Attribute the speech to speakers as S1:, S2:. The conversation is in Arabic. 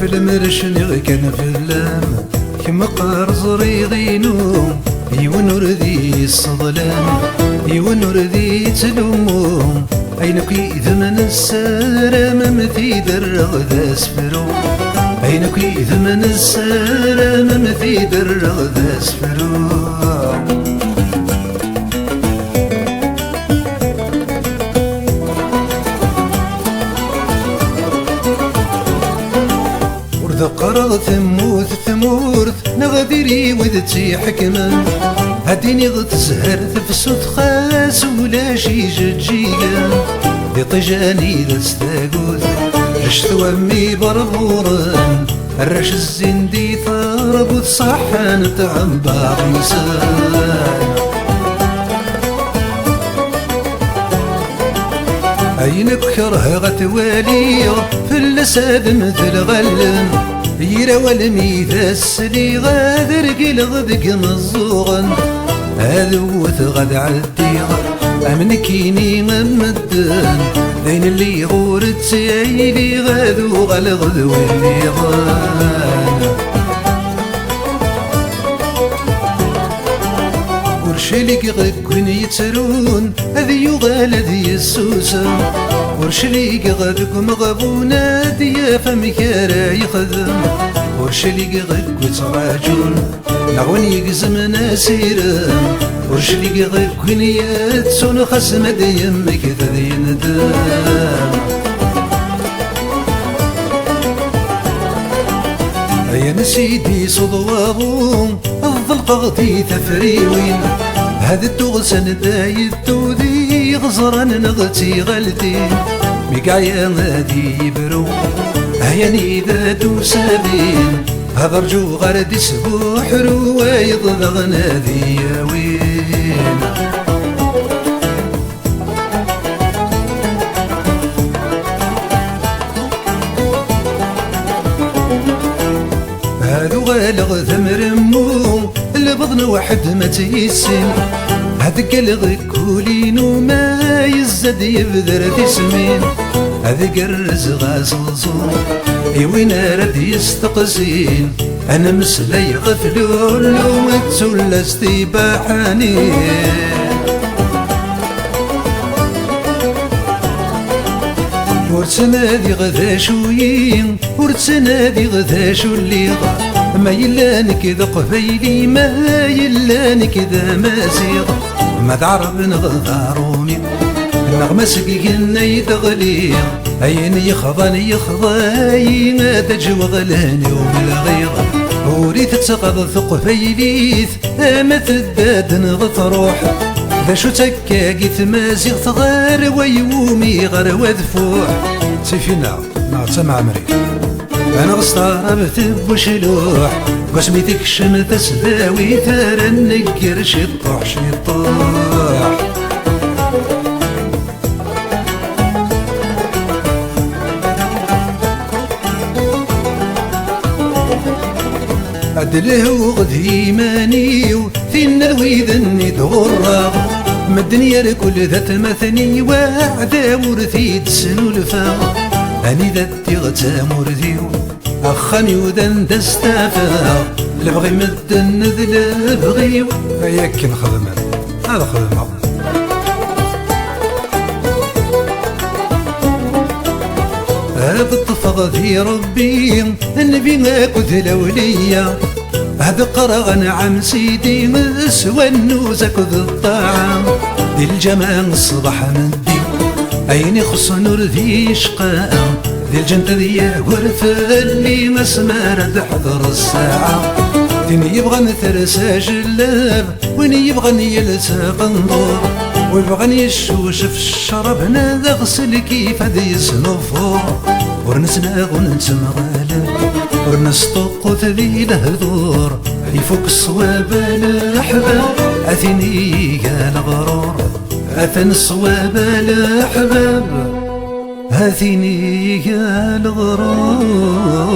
S1: في المرشن كان في اللام كما قارز ريضينو يونور ذي الصظلام يونور ذي تلومو أينك إذا من السلام مثي درغ ذا سفرو أينك إذا من السلام مثي درغ ذا سفرو ورد قرض ثموث ثمورث نغدري وذتي حكما هديني غد زهرت في صوت خاس ولا شي جيجا دي طجاني ذا استاقوث رشت وامي بربوران الرش الزندي ثربوث صحان تعم بعض نسان عينك كره غتوالي في اللساد مثل غلم يرا والميثا السلي غادر قيل غدق مزوغا هذوث غد عدي أمنكيني ممدن ذين اللي غورت سيلي غادو غلغذو اللي غان ورشليك غكون يترون هذي يغال ذي السوسة ورشليك غدكم غبونا ديا فمكارا يخدم ورشليك غكو تراجون نغون يقزم ناسيرا ورشليك غكون يتسون خسم ديمك ذي ندام يا نسيدي صدوابهم أفضل قغطي تفريوين هذا التغسن دايد تودي غزران نغتي غلتي مقايا غادي يبرو هياني ذاتو سابين هذا رجو غردي سبوح روايض ذغنا ذي وين هادو غالغ ثمر مو البضن واحد ما تيسن هذاك الغي كولينو ما يزد يبذر تسمين هذاك الرز غاسل صور وين راد يستقسين انا مسلي غفلول ومتسول استباحاني ورتسنادي غذا شويين ورتسنادي غذا شو اللي غا ما يلانك ذا قبيلي ما يلانك ذا مازيغ ما تعرف نغذا رومي النغمة سقيقنا يتغلي أين يخضاني يخضاي ما تجوغ لهني ومن الغيظ وريت تسقط ثقفيليث ما تداد نغط روح ذا شو تكاكي تمازيغ تغار ويومي غر وذفوح سيفينا مع تسمع مريض أنا غستغربت بوشلوح قسمي تكشم تسداوي ترى النقر شطوح شطوح عدله وغدي ماني وثين الويذني تغرغ ما الدنيا لكل ذات مثني وعدا ورثي تسنو الفاغ أني ذاتي غتامر ذيو أخاني وذن دستافا لبغي مدن ذل بغيو هياك نخدمها هذا خدمها هذا الطفغ ذي ربي النبي ما كنت الأولية هذا قرغ نعم سيدي مسوى النوزة كذ الطعام دي الجمال الصبح مدي أين خص نور ذي شقاء ذي الجنة ذي ورث اللي مسمار تحضر الساعة دين يبغى نثرسى جلاب وين يبغى يلسى قنطور ويبغى يشوش في الشرب نذا غسل كيف ذي يسنفور ورنسنا وننسم غالب ورنسطق ذي الهذور يفوق الصواب الأحباب أثني قال غرور أثن الصواب الأحباب هاثيني يا الغرور